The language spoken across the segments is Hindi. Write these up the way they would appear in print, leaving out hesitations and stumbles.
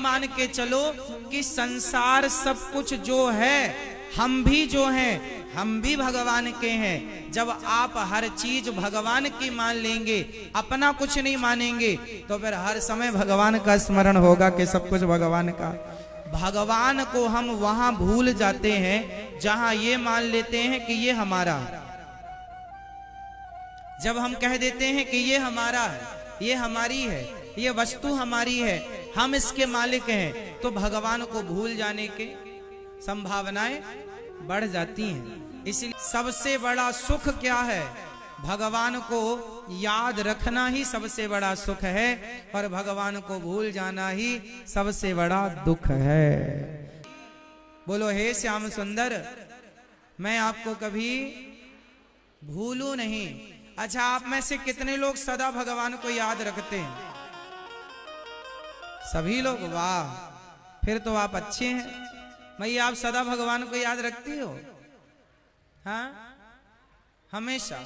मान के चलो कि संसार सब कुछ जो है, हम भी जो हैं हम भी भगवान के हैं। जब आप हर चीज भगवान की मान लेंगे, अपना कुछ नहीं मानेंगे, तो फिर हर समय भगवान का स्मरण होगा कि सब कुछ भगवान का। भगवान को हम वहां भूल जाते हैं जहां ये मान लेते हैं कि ये हमारा है। जब हम कह देते हैं कि ये हमारा है, ये हमारी है, ये वस्तु हमारी है, हम इसके मालिक हैं, तो भगवान को भूल जाने के संभावनाएं बढ़ जाती हैं। इसलिए सबसे बड़ा सुख क्या है? भगवान को याद रखना ही सबसे बड़ा सुख है, और भगवान को भूल जाना ही सबसे बड़ा दुख है। बोलो हे श्याम सुंदर, मैं आपको कभी भूलूं नहीं। अच्छा, आप में से कितने लोग सदा भगवान को याद रखते हैं? सभी लोग? वाह, फिर तो आप अच्छे हैं। मैया, आप सदा भगवान को याद रखती हो? हाँ, हमेशा।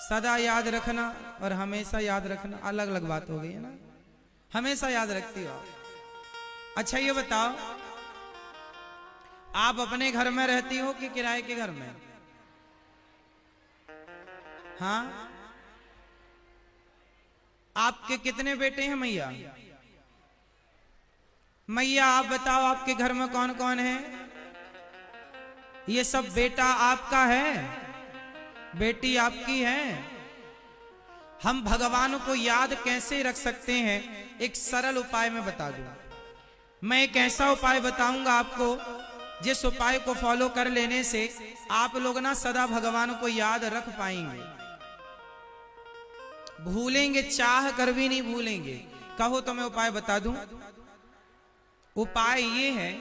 सदा याद रखना और हमेशा याद रखना अलग अलग बात हो गई है ना। हमेशा याद रखती हो। अच्छा ये बताओ, आप अपने घर में रहती हो कि किराए के घर में? हाँ, आपके कितने बेटे हैं मैया? मैया आप बताओ, आपके घर में कौन कौन है? ये सब बेटा आपका है, बेटी आपकी है। हम भगवान को याद कैसे रख सकते हैं? एक सरल उपाय मैं बता दूं। मैं एक ऐसा उपाय बताऊंगा आपको, जिस उपाय को फॉलो कर लेने से आप लोग ना सदा भगवान को याद रख पाएंगे। भूलेंगे, चाह कर भी नहीं भूलेंगे। कहो तो मैं उपाय बता दूं। उपाय ये है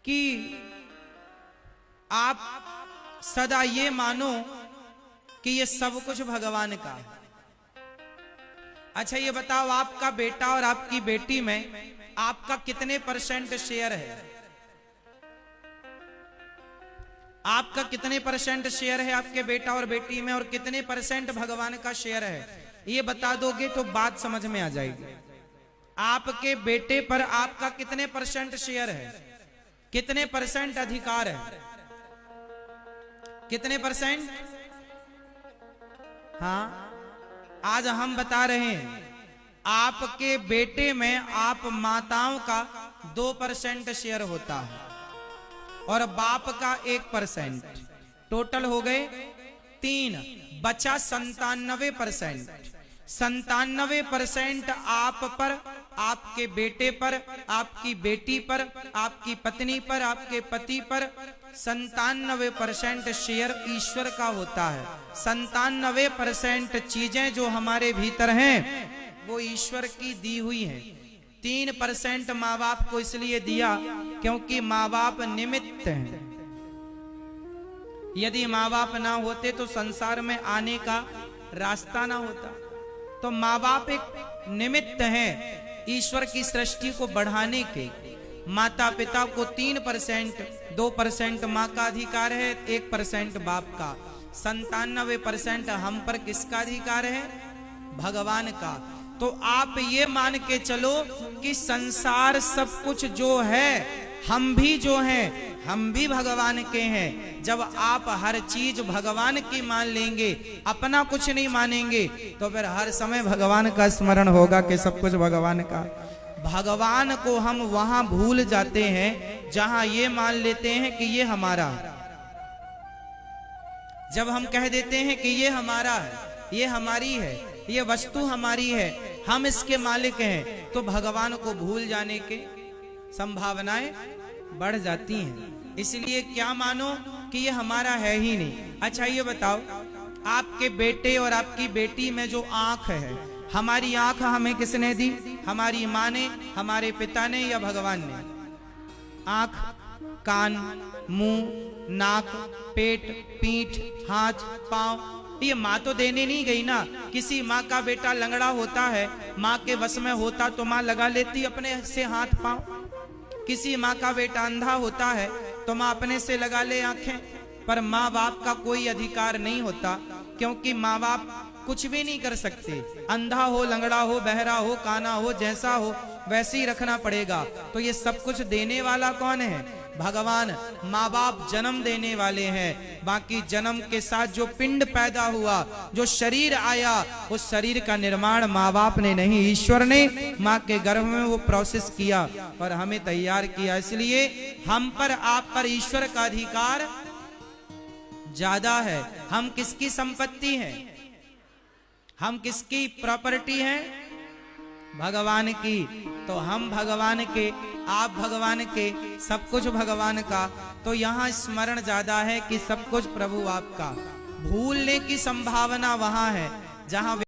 कि आप सदा ये मानो कि ये सब कुछ भगवान का है। अच्छा ये बताओ, आपका बेटा और आपकी बेटी में आपका कितने % शेयर है? आपका कितने % शेयर है आपके बेटा और बेटी में, और कितने % भगवान का शेयर है? ये बता दोगे तो बात समझ में आ जाएगी। आपके बेटे पर आपका कितने % शेयर है? कितने % अधिकार है? कितने %? हाँ, आज हम बता रहे हैं, आपके बेटे में आप माताओं का 2% शेयर होता है और बाप का 1%। टोटल हो गए 3, बचा 97%। 97% आप पर, आपके बेटे पर, आपकी बेटी पर, आपकी पत्नी पर, आपके पति पर 97% शेयर ईश्वर का होता है। 97% चीजें जो हमारे भीतर हैं वो ईश्वर की दी हुई हैं। 3% माँ बाप को इसलिए दिया क्योंकि माँ बाप निमित्त हैं। यदि माँ बाप ना होते तो संसार में आने का रास्ता ना होता। तो माँ बाप एक निमित्त हैं ईश्वर की सृष्टि को बढ़ाने के। माता पिता को 3%, 2% माँ का अधिकार है, 1% बाप का। 97% हम पर किसका अधिकार है? भगवान का। तो आप ये मान के चलो कि संसार सब कुछ जो है, हम भी जो हैं हम भी भगवान के हैं। जब आप हर चीज भगवान की मान लेंगे, अपना कुछ नहीं मानेंगे, तो फिर हर समय भगवान का स्मरण होगा कि सब कुछ भगवान का। भगवान को हम वहां भूल जाते हैं जहां ये मान लेते हैं कि ये हमारा है। जब हम कह देते हैं कि ये हमारा है, ये हमारी है, ये वस्तु हमारी है, हम इसके मालिक हैं, तो भगवान को भूल जाने के संभावनाएं बढ़ जाती हैं। इसलिए क्या मानो कि ये हमारा है ही नहीं। अच्छा ये बताओ, आपके बेटे और आपकी बेटी में जो आंख है, हमारी आंख हमें किसने दी? हमारी माँ ने, हमारे पिता ने, या भगवान ने? आंख, कान, मुंह, नाक, पेट, पीठ, हाथ, पांव, ये माँ तो देने नहीं गई ना। किसी माँ का बेटा लंगड़ा होता है, माँ के वश में होता तो माँ लगा लेती अपने से हाथ पांव। किसी माँ का बेटा अंधा होता है तो माँ अपने से लगा ले आंखें। पर माँ बाप का कोई अधिकार नहीं होता, क्योंकि माँ बाप कुछ भी नहीं कर सकते। अंधा हो, लंगड़ा हो, बहरा हो, काना हो, जैसा हो, वैसे ही रखना पड़ेगा। तो ये सब कुछ देने वाला कौन है? भगवान। माँ बाप जन्म देने वाले हैं, बाकी जन्म के साथ जो पिंड पैदा हुआ, जो शरीर आया, उस शरीर का निर्माण माँ बाप ने नहीं, ईश्वर ने माँ के गर्भ में वो प्रोसेस किया और हमें तैयार किया। इसलिए हम पर, आप पर ईश्वर का अधिकार ज्यादा है। हम किसकी संपत्ति हैं? हम किसकी प्रॉपर्टी हैं? भगवान की। तो हम भगवान के, आप भगवान के, सब कुछ भगवान का। तो यहाँ स्मरण ज्यादा है कि सब कुछ प्रभु आपका। भूलने की संभावना वहां है जहां